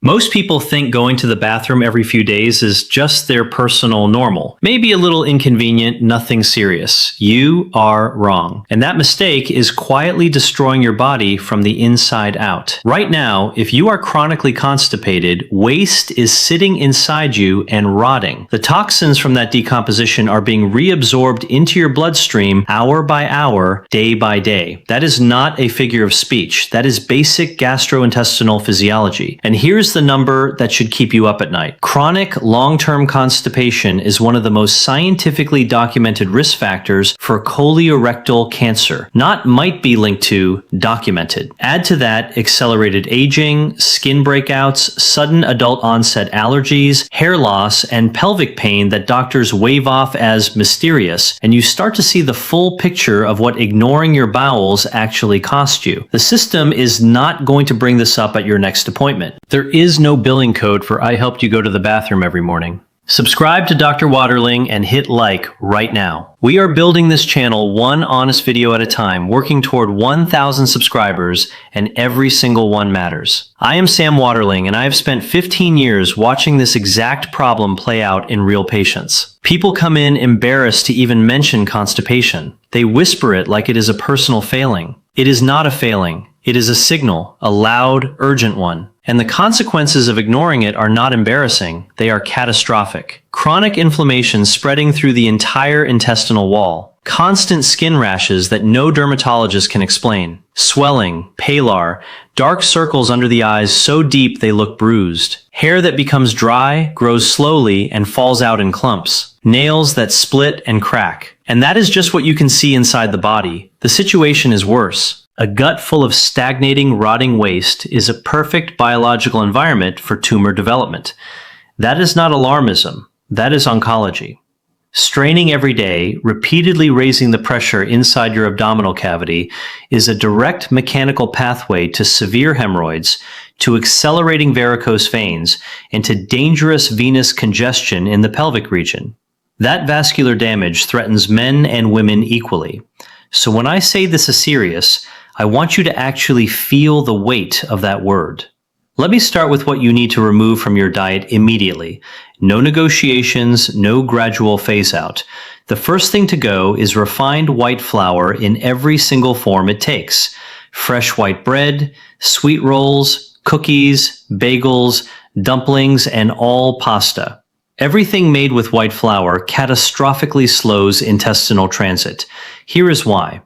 Most people think going to the bathroom every few days is just their personal normal. Maybe a little inconvenient, nothing serious. You are wrong. And that mistake is quietly destroying your body from the inside out. Right now, if you are chronically constipated, waste is sitting inside you and rotting. The toxins from that decomposition are being reabsorbed into your bloodstream hour by hour, day by day. That is not a figure of speech. That is basic gastrointestinal physiology. And here's the number that should keep you up at night. Chronic long-term constipation is one of the most scientifically documented risk factors for colorectal cancer. Not might be linked to, documented. Add to that accelerated aging, skin breakouts, sudden adult onset allergies, hair loss, and pelvic pain that doctors wave off as mysterious, and you start to see the full picture of what ignoring your bowels actually cost you. The system is not going to bring this up at your next appointment. There is no billing code for I helped you go to the bathroom every morning. Subscribe to Dr. Waterling and hit like right now. We are building this channel one honest video at a time, working toward 1,000 subscribers, and every single one matters. I am Sam Waterling, and I have spent 15 years watching this exact problem play out in real patients. People come in embarrassed to even mention constipation. They whisper it like it is a personal failing. It is not a failing. It is a signal, a loud, urgent one. And the consequences of ignoring it are not embarrassing, they are catastrophic. Chronic inflammation spreading through the entire intestinal wall. Constant skin rashes that no dermatologist can explain. Swelling, palar, dark circles under the eyes so deep they look bruised. Hair that becomes dry, grows slowly, and falls out in clumps. Nails that split and crack. And that is just what you can see inside the body. The situation is worse. A gut full of stagnating, rotting waste is a perfect biological environment for tumor development. That is not alarmism. That is oncology. Straining every day, repeatedly raising the pressure inside your abdominal cavity is a direct mechanical pathway to severe hemorrhoids, to accelerating varicose veins, and to dangerous venous congestion in the pelvic region. That vascular damage threatens men and women equally. So when I say this is serious, I want you to actually feel the weight of that word. Let me start with what you need to remove from your diet immediately. No negotiations, no gradual phase out. The first thing to go is refined white flour in every single form it takes. Fresh white bread, sweet rolls, cookies, bagels, dumplings, and all pasta. Everything made with white flour catastrophically slows intestinal transit. Here is why.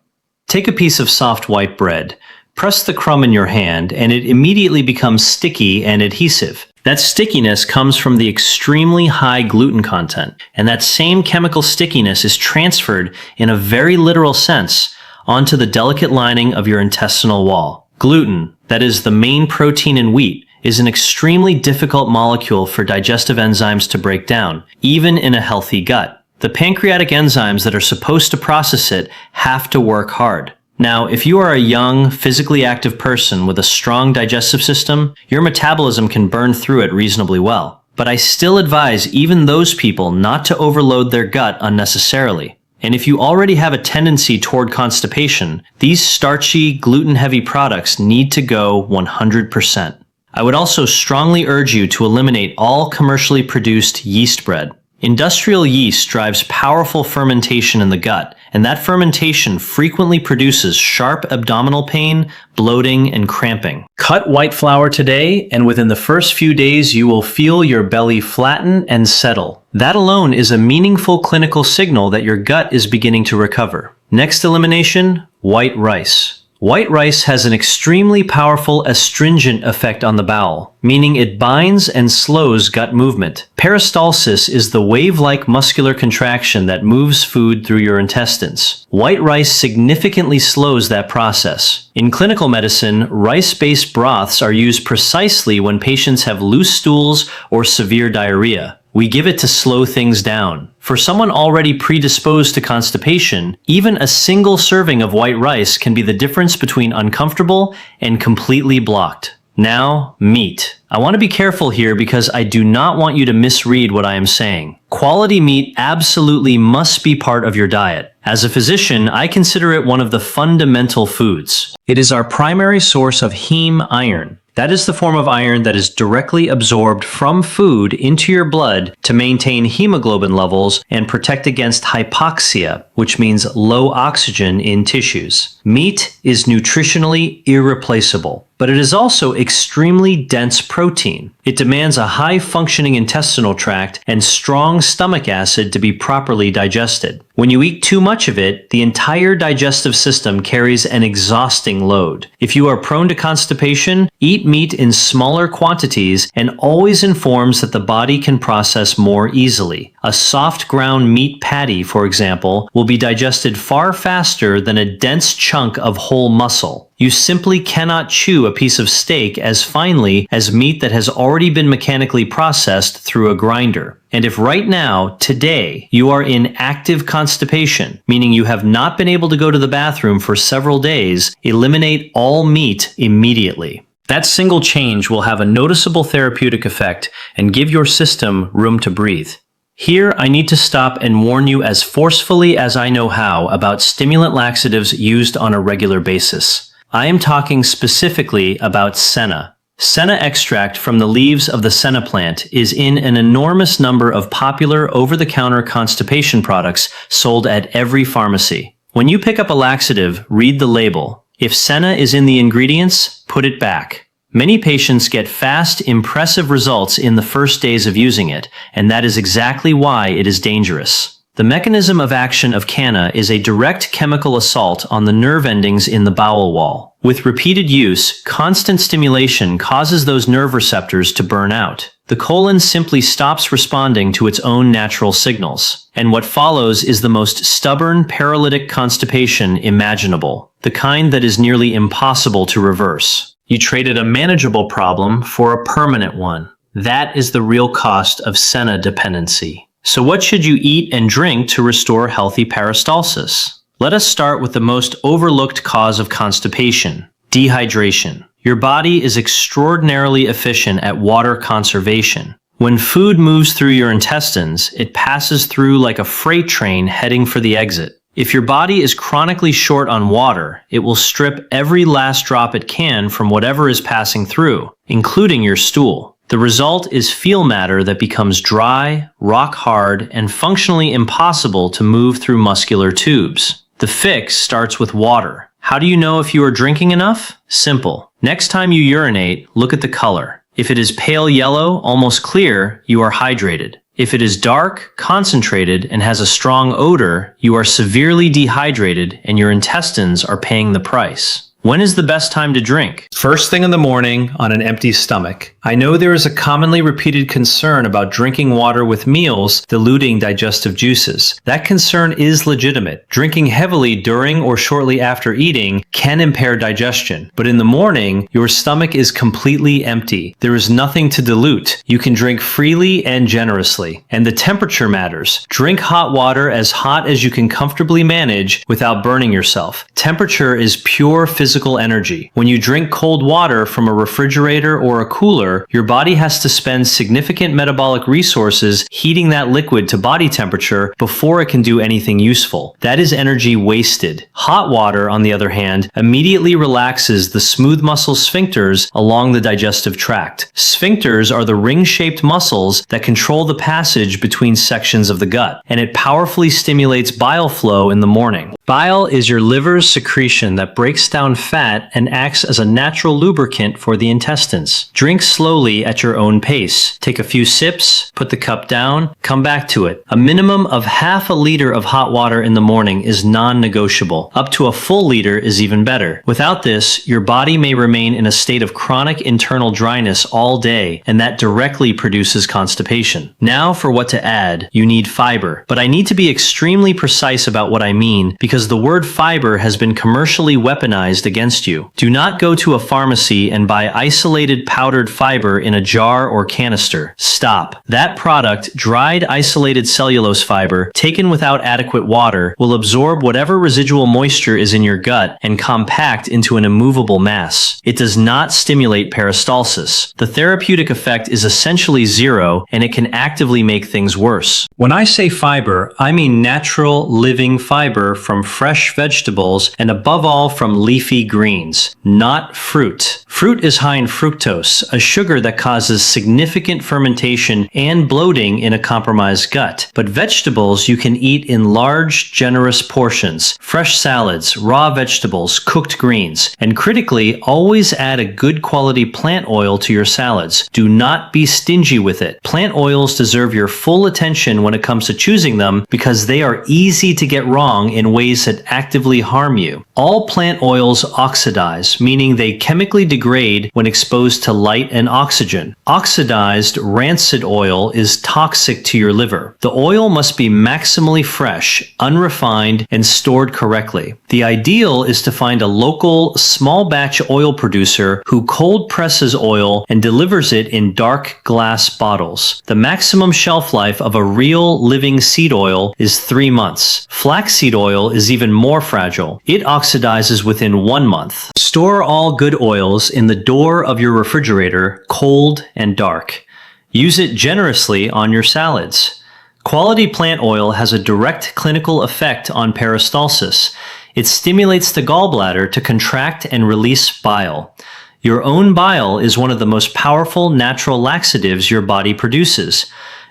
Take a piece of soft white bread, press the crumb in your hand, and it immediately becomes sticky and adhesive. That stickiness comes from the extremely high gluten content, and that same chemical stickiness is transferred in a very literal sense onto the delicate lining of your intestinal wall. Gluten, that is the main protein in wheat, is an extremely difficult molecule for digestive enzymes to break down, even in a healthy gut. The pancreatic enzymes that are supposed to process it have to work hard. Now, if you are a young, physically active person with a strong digestive system, your metabolism can burn through it reasonably well. But I still advise even those people not to overload their gut unnecessarily. And if you already have a tendency toward constipation, these starchy, gluten-heavy products need to go 100%. I would also strongly urge you to eliminate all commercially produced yeast bread. Industrial yeast drives powerful fermentation in the gut, and that fermentation frequently produces sharp abdominal pain, bloating, and cramping. Cut white flour today, and within the first few days you will feel your belly flatten and settle. That alone is a meaningful clinical signal that your gut is beginning to recover. Next elimination, white rice. White rice has an extremely powerful astringent effect on the bowel, meaning it binds and slows gut movement. Peristalsis is the wave-like muscular contraction that moves food through your intestines. White rice significantly slows that process. In clinical medicine, rice-based broths are used precisely when patients have loose stools or severe diarrhea. We give it to slow things down. For someone already predisposed to constipation, even a single serving of white rice can be the difference between uncomfortable and completely blocked. Now, meat. I want to be careful here because I do not want you to misread what I am saying. Quality meat absolutely must be part of your diet. As a physician, I consider it one of the fundamental foods. It is our primary source of heme iron. That is the form of iron that is directly absorbed from food into your blood to maintain hemoglobin levels and protect against hypoxia, which means low oxygen in tissues. Meat is nutritionally irreplaceable, but it is also extremely dense protein. It demands a high-functioning intestinal tract and strong stomach acid to be properly digested. When you eat too much of it, the entire digestive system carries an exhausting load. If you are prone to constipation, eat meat in smaller quantities and always informs that the body can process more easily. A soft ground meat patty, for example, will be digested far faster than a dense chunk of whole muscle. You simply cannot chew a piece of steak as finely as meat that has already been mechanically processed through a grinder. And if right now, today, you are in active constipation, meaning you have not been able to go to the bathroom for several days, eliminate all meat immediately. That single change will have a noticeable therapeutic effect and give your system room to breathe. Here, I need to stop and warn you as forcefully as I know how about stimulant laxatives used on a regular basis. I am talking specifically about senna. Senna extract from the leaves of the senna plant is in an enormous number of popular over-the-counter constipation products sold at every pharmacy. When you pick up a laxative, read the label. If senna is in the ingredients, put it back. Many patients get fast, impressive results in the first days of using it, and that is exactly why it is dangerous. The mechanism of action of canna is a direct chemical assault on the nerve endings in the bowel wall. With repeated use, constant stimulation causes those nerve receptors to burn out. The colon simply stops responding to its own natural signals. And what follows is the most stubborn, paralytic constipation imaginable, the kind that is nearly impossible to reverse. You traded a manageable problem for a permanent one. That is the real cost of senna dependency. So what should you eat and drink to restore healthy peristalsis? Let us start with the most overlooked cause of constipation, dehydration. Your body is extraordinarily efficient at water conservation. When food moves through your intestines, it passes through like a freight train heading for the exit. If your body is chronically short on water, it will strip every last drop it can from whatever is passing through, including your stool. The result is fecal matter that becomes dry, rock hard, and functionally impossible to move through muscular tubes. The fix starts with water. How do you know if you are drinking enough? Simple. Next time you urinate, look at the color. If it is pale yellow, almost clear, you are hydrated. If it is dark, concentrated, and has a strong odor, you are severely dehydrated and your intestines are paying the price. When is the best time to drink? First thing in the morning on an empty stomach. I know there is a commonly repeated concern about drinking water with meals diluting digestive juices. That concern is legitimate. Drinking heavily during or shortly after eating can impair digestion, but in the morning, your stomach is completely empty. There is nothing to dilute. You can drink freely and generously. And the temperature matters. Drink hot water as hot as you can comfortably manage without burning yourself. Temperature is pure physical energy. When you drink cold water from a refrigerator or a cooler, your body has to spend significant metabolic resources heating that liquid to body temperature before it can do anything useful. That is energy wasted. Hot water, on the other hand, immediately relaxes the smooth muscle sphincters along the digestive tract. Sphincters are the ring-shaped muscles that control the passage between sections of the gut, and it powerfully stimulates bile flow in the morning. Bile is your liver's secretion that breaks down fat and acts as a natural lubricant for the intestines. Drink slowly at your own pace. Take a few sips, put the cup down, come back to it. A minimum of half a liter of hot water in the morning is non-negotiable. Up to a full liter is even better. Without this, your body may remain in a state of chronic internal dryness all day, and that directly produces constipation. Now for what to add, you need fiber. But I need to be extremely precise about what I mean because the word fiber has been commercially weaponized against you. Do not go to a pharmacy and buy isolated powdered fiber fiber in a jar or canister. Stop. That product, dried isolated cellulose fiber, taken without adequate water, will absorb whatever residual moisture is in your gut and compact into an immovable mass. It does not stimulate peristalsis. The therapeutic effect is essentially zero, and it can actively make things worse. When I say fiber, I mean natural, living fiber from fresh vegetables and above all from leafy greens, not fruit. Fruit is high in fructose, a sugar that causes significant fermentation and bloating in a compromised gut. But vegetables you can eat in large, generous portions. Fresh salads, raw vegetables, cooked greens. And critically, always add a good quality plant oil to your salads. Do not be stingy with it. Plant oils deserve your full attention when it comes to choosing them because they are easy to get wrong in ways that actively harm you. All plant oils oxidize, meaning they chemically degrade when exposed to light and oxygen. Oxidized, rancid oil is toxic to your liver. The oil must be maximally fresh, unrefined, and stored correctly. The ideal is to find a local, small batch oil producer who cold presses oil and delivers it in dark glass bottles. The maximum shelf life of a real living seed oil is 3 months. Flaxseed oil is even more fragile. It oxidizes within 1 month. Store all good oils in the door of your refrigerator, cold and dark. Use it generously on your salads. Quality plant oil has a direct clinical effect on peristalsis. It stimulates the gallbladder to contract and release bile. Your own bile is one of the most powerful natural laxatives your body produces.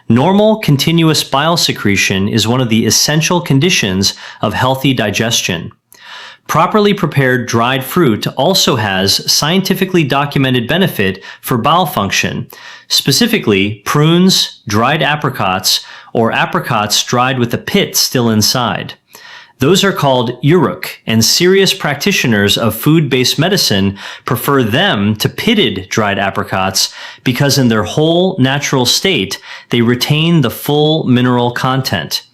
Normal, continuous bile secretion is one of the essential conditions of healthy digestion. Properly prepared dried fruit also has scientifically documented benefit for bowel function, specifically prunes, dried apricots, or apricots dried with the pit still inside. Those are called uruk, and serious practitioners of food-based medicine prefer them to pitted dried apricots because in their whole natural state, they retain the full mineral content.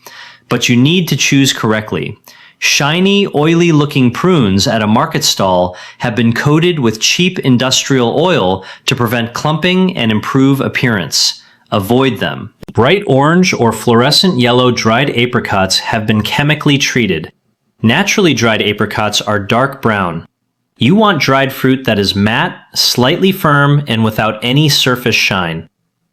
But you need to choose correctly. Shiny, oily-looking prunes at a market stall have been coated with cheap industrial oil to prevent clumping and improve appearance. Avoid them. Bright orange or fluorescent yellow dried apricots have been chemically treated. Naturally dried apricots are dark brown. You want dried fruit that is matte, slightly firm, and without any surface shine.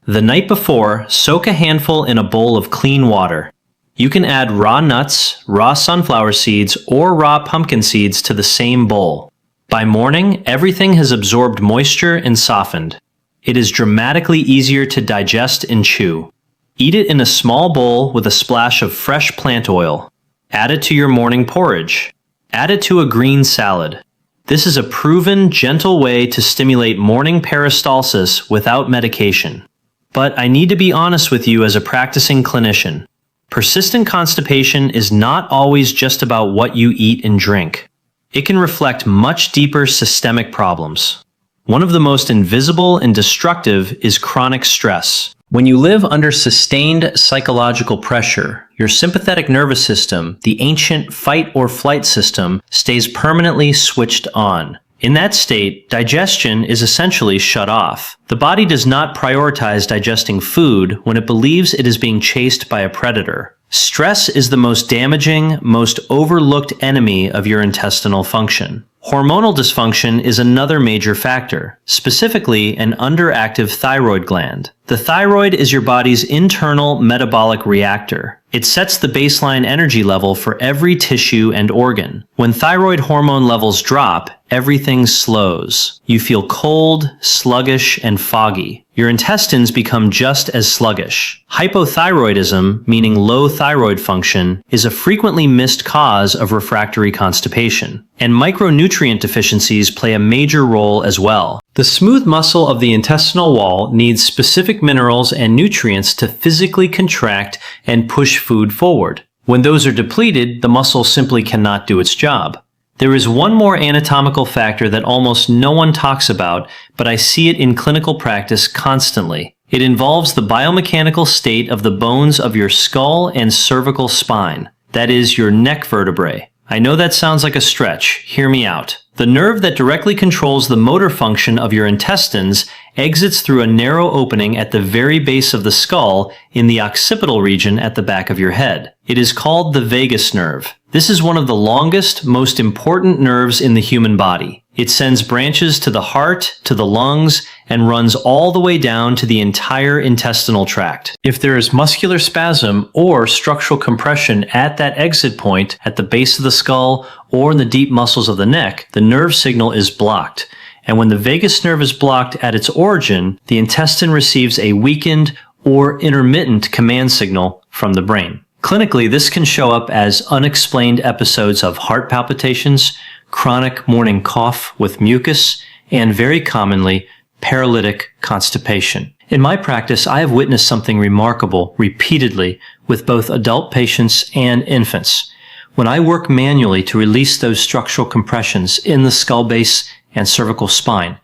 The night before, soak a handful in a bowl of clean water. You can add raw nuts, raw sunflower seeds, or raw pumpkin seeds to the same bowl. By morning, everything has absorbed moisture and softened. It is dramatically easier to digest and chew. Eat it in a small bowl with a splash of fresh plant oil. Add it to your morning porridge. Add it to a green salad. This is a proven, gentle way to stimulate morning peristalsis without medication. But I need to be honest with you as a practicing clinician. Persistent constipation is not always just about what you eat and drink. It can reflect much deeper systemic problems. One of the most invisible and destructive is chronic stress. When you live under sustained psychological pressure, your sympathetic nervous system, the ancient fight or flight system, stays permanently switched on. In that state, digestion is essentially shut off. The body does not prioritize digesting food when it believes it is being chased by a predator. Stress is the most damaging, most overlooked enemy of your intestinal function. Hormonal dysfunction is another major factor, specifically an underactive thyroid gland. The thyroid is your body's internal metabolic reactor. It sets the baseline energy level for every tissue and organ. When thyroid hormone levels drop, everything slows. You feel cold, sluggish, and foggy. Your intestines become just as sluggish. Hypothyroidism, meaning low thyroid function, is a frequently missed cause of refractory constipation. And micronutrient deficiencies play a major role as well. The smooth muscle of the intestinal wall needs specific minerals and nutrients to physically contract and push food forward. When those are depleted, the muscle simply cannot do its job. There is one more anatomical factor that almost no one talks about, but I see it in clinical practice constantly. It involves the biomechanical state of the bones of your skull and cervical spine, that is, your neck vertebrae. I know that sounds like a stretch. Hear me out. The nerve that directly controls the motor function of your intestines exits through a narrow opening at the very base of the skull in the occipital region at the back of your head. It is called the vagus nerve. This is one of the longest, most important nerves in the human body. It sends branches to the heart, to the lungs, and runs all the way down to the entire intestinal tract. If there is muscular spasm or structural compression at that exit point at the base of the skull or in the deep muscles of the neck, the nerve signal is blocked. And when the vagus nerve is blocked at its origin, the intestine receives a weakened or intermittent command signal from the brain. Clinically, this can show up as unexplained episodes of heart palpitations, chronic morning cough with mucus, and very commonly, paralytic constipation. In my practice, I have witnessed something remarkable repeatedly with both adult patients and infants. When I work manually to release those structural compressions in the skull base and cervical spine,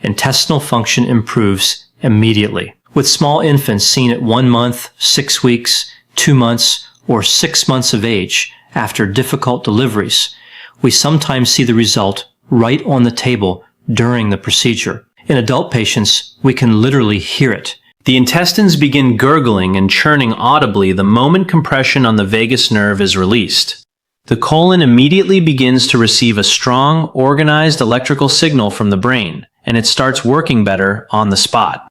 intestinal function improves immediately. With small infants seen at 1 month, 6 weeks, 2 months, or 6 months of age after difficult deliveries, we sometimes see the result right on the table during the procedure. In adult patients, we can literally hear it. The intestines begin gurgling and churning audibly the moment compression on the vagus nerve is released. The colon immediately begins to receive a strong, organized electrical signal from the brain, and it starts working better on the spot.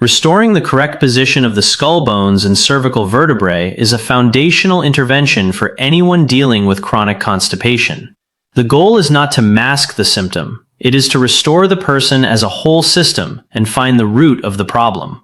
Restoring the correct position of the skull bones and cervical vertebrae is a foundational intervention for anyone dealing with chronic constipation. The goal is not to mask the symptom. It is to restore the person as a whole system and find the root of the problem.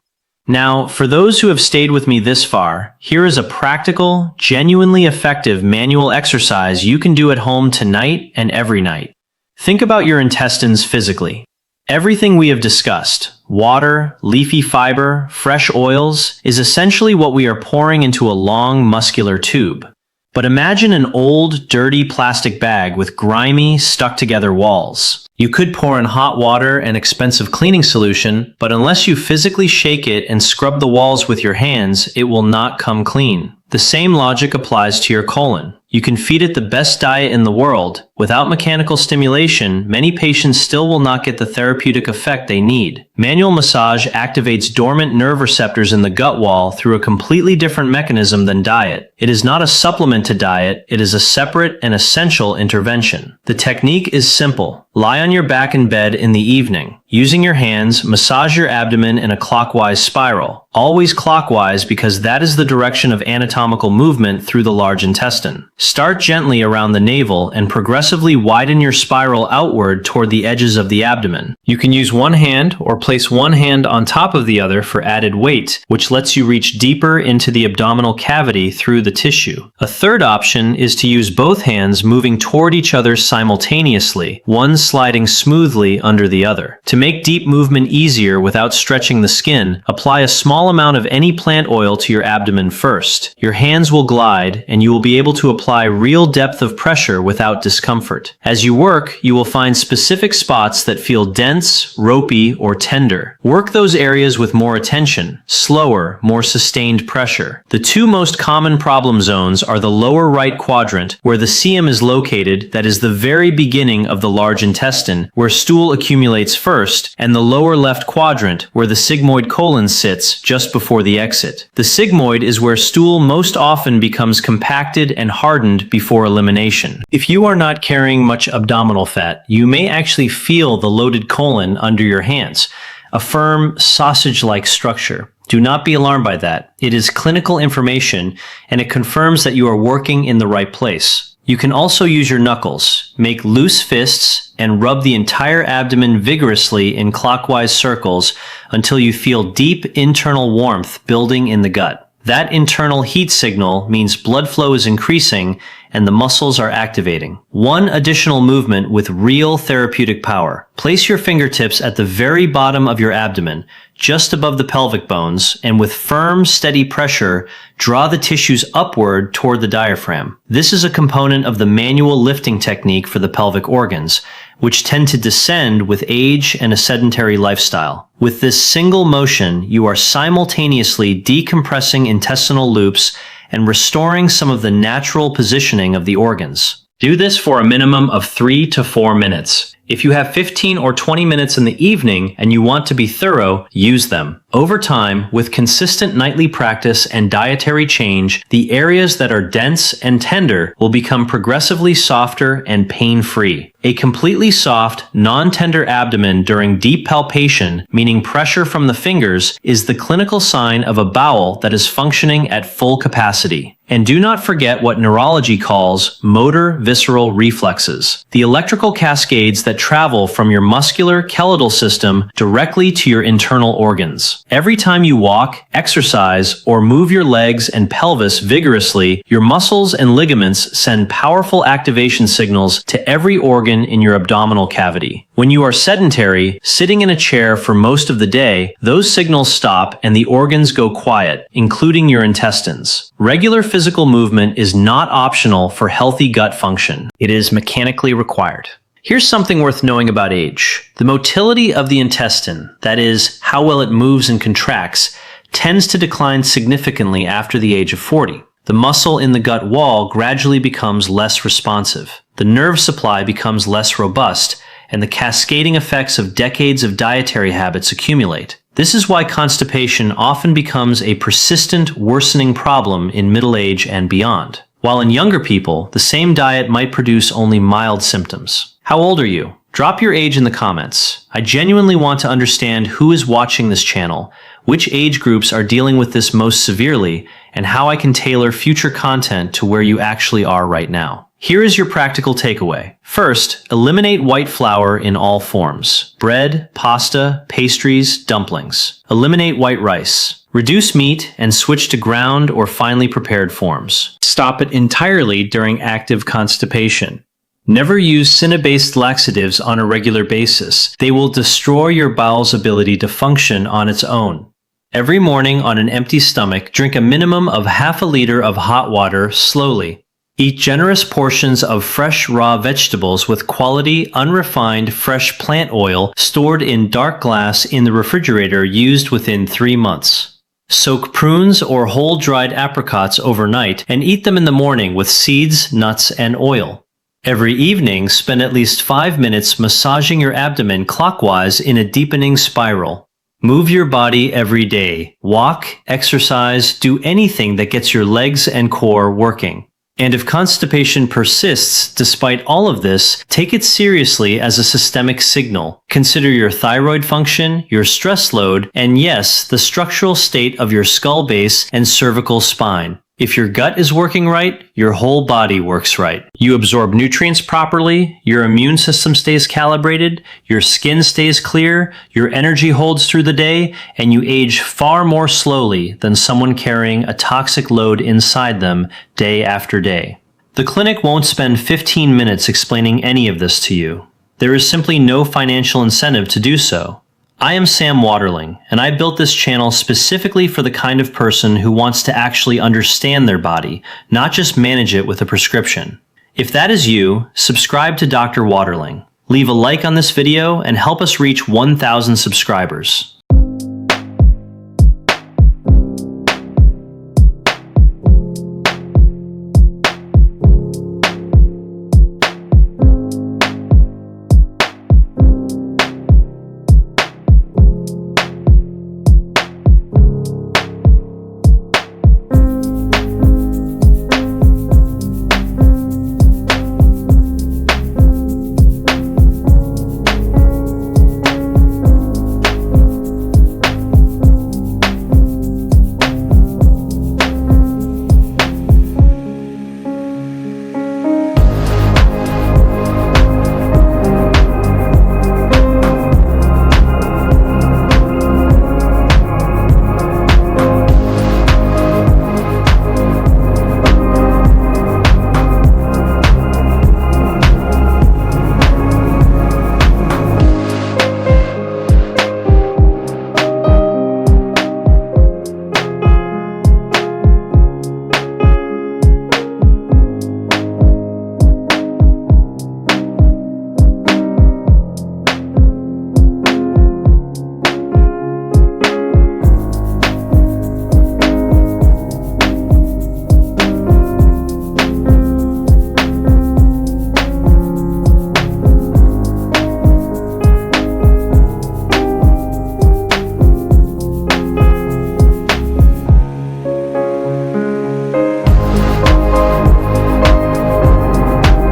Now, for those who have stayed with me this far, here is a practical, genuinely effective manual exercise you can do at home tonight and every night. Think about your intestines physically. Everything we have discussed, water, leafy fiber, fresh oils, is essentially what we are pouring into a long muscular tube. But imagine an old, dirty plastic bag with grimy, stuck-together walls. You could pour in hot water and expensive cleaning solution, but unless you physically shake it and scrub the walls with your hands, it will not come clean. The same logic applies to your colon. You can feed it the best diet in the world. Without mechanical stimulation, many patients still will not get the therapeutic effect they need. Manual massage activates dormant nerve receptors in the gut wall through a completely different mechanism than diet. It is not a supplement to diet, it is a separate and essential intervention. The technique is simple. Lie on your back in bed in the evening. Using your hands, massage your abdomen in a clockwise spiral. Always clockwise because that is the direction of anatomical movement through the large intestine. Start gently around the navel and progressively widen your spiral outward toward the edges of the abdomen. You can use one hand or place one hand on top of the other for added weight, which lets you reach deeper into the abdominal cavity through the tissue. A third option is to use both hands moving toward each other simultaneously, one sliding smoothly under the other. To make deep movement easier without stretching the skin, apply a small amount of any plant oil to your abdomen first. Your hands will glide, and you will be able to apply real depth of pressure without discomfort. As you work, you will find specific spots that feel dense, ropey, or tender. Work those areas with more attention, slower, more sustained pressure. The two most common problem zones are the lower right quadrant, where the cm is located, that is the very beginning of the large intestine, where stool accumulates first, and the lower left quadrant, where the sigmoid colon sits just before the exit. The sigmoid is where stool most often becomes compacted and hardened before elimination. If you are not carrying much abdominal fat, you may actually feel the loaded colon under your hands, a firm, sausage-like structure. Do not be alarmed by that. It is clinical information, and it confirms that you are working in the right place. You can also use your knuckles, make loose fists, and rub the entire abdomen vigorously in clockwise circles until you feel deep internal warmth building in the gut. That internal heat signal means blood flow is increasing and the muscles are activating. One additional movement with real therapeutic power. Place your fingertips at the very bottom of your abdomen, just above the pelvic bones, and with firm, steady pressure, draw the tissues upward toward the diaphragm. This is a component of the manual lifting technique for the pelvic organs, which tend to descend with age and a sedentary lifestyle. With this single motion, you are simultaneously decompressing intestinal loops and restoring some of the natural positioning of the organs. Do this for a minimum of 3 to 4 minutes. If you have 15 or 20 minutes in the evening and you want to be thorough, use them. Over time, with consistent nightly practice and dietary change, the areas that are dense and tender will become progressively softer and pain-free. A completely soft, non-tender abdomen during deep palpation, meaning pressure from the fingers, is the clinical sign of a bowel that is functioning at full capacity. And do not forget what neurology calls motor visceral reflexes, the electrical cascades that travel from your muscular skeletal system directly to your internal organs. Every time you walk, exercise, or move your legs and pelvis vigorously, your muscles and ligaments send powerful activation signals to every organ in your abdominal cavity. When you are sedentary, sitting in a chair for most of the day, those signals stop and the organs go quiet, including your intestines. Regular physical movement is not optional for healthy gut function. It is mechanically required. Here's something worth knowing about age. The motility of the intestine, that is, how well it moves and contracts, tends to decline significantly after the age of 40. The muscle in the gut wall gradually becomes less responsive. The nerve supply becomes less robust, and the cascading effects of decades of dietary habits accumulate. This is why constipation often becomes a persistent, worsening problem in middle age and beyond. While in younger people, the same diet might produce only mild symptoms. How old are you? Drop your age in the comments. I genuinely want to understand who is watching this channel, which age groups are dealing with this most severely, and how I can tailor future content to where you actually are right now. Here is your practical takeaway. First, eliminate white flour in all forms. Bread, pasta, pastries, dumplings. Eliminate white rice. Reduce meat and switch to ground or finely prepared forms. Stop it entirely during active constipation. Never use cinna-based laxatives on a regular basis. They will destroy your bowel's ability to function on its own. Every morning on an empty stomach, drink a minimum of half a liter of hot water slowly. Eat generous portions of fresh raw vegetables with quality, unrefined, fresh plant oil stored in dark glass in the refrigerator used within 3 months. Soak prunes or whole dried apricots overnight and eat them in the morning with seeds, nuts, and oil. Every evening, spend at least 5 minutes massaging your abdomen clockwise in a deepening spiral. Move your body every day. Walk, exercise, do anything that gets your legs and core working. And if constipation persists despite all of this, take it seriously as a systemic signal. Consider your thyroid function, your stress load, and yes, the structural state of your skull base and cervical spine. If your gut is working right, your whole body works right. You absorb nutrients properly, your immune system stays calibrated, your skin stays clear, your energy holds through the day, and you age far more slowly than someone carrying a toxic load inside them day after day. The clinic won't spend 15 minutes explaining any of this to you. There is simply no financial incentive to do so. I am Sam Waterling, and I built this channel specifically for the kind of person who wants to actually understand their body, not just manage it with a prescription. If that is you, subscribe to Dr. Waterling. Leave a like on this video and help us reach 1,000 subscribers.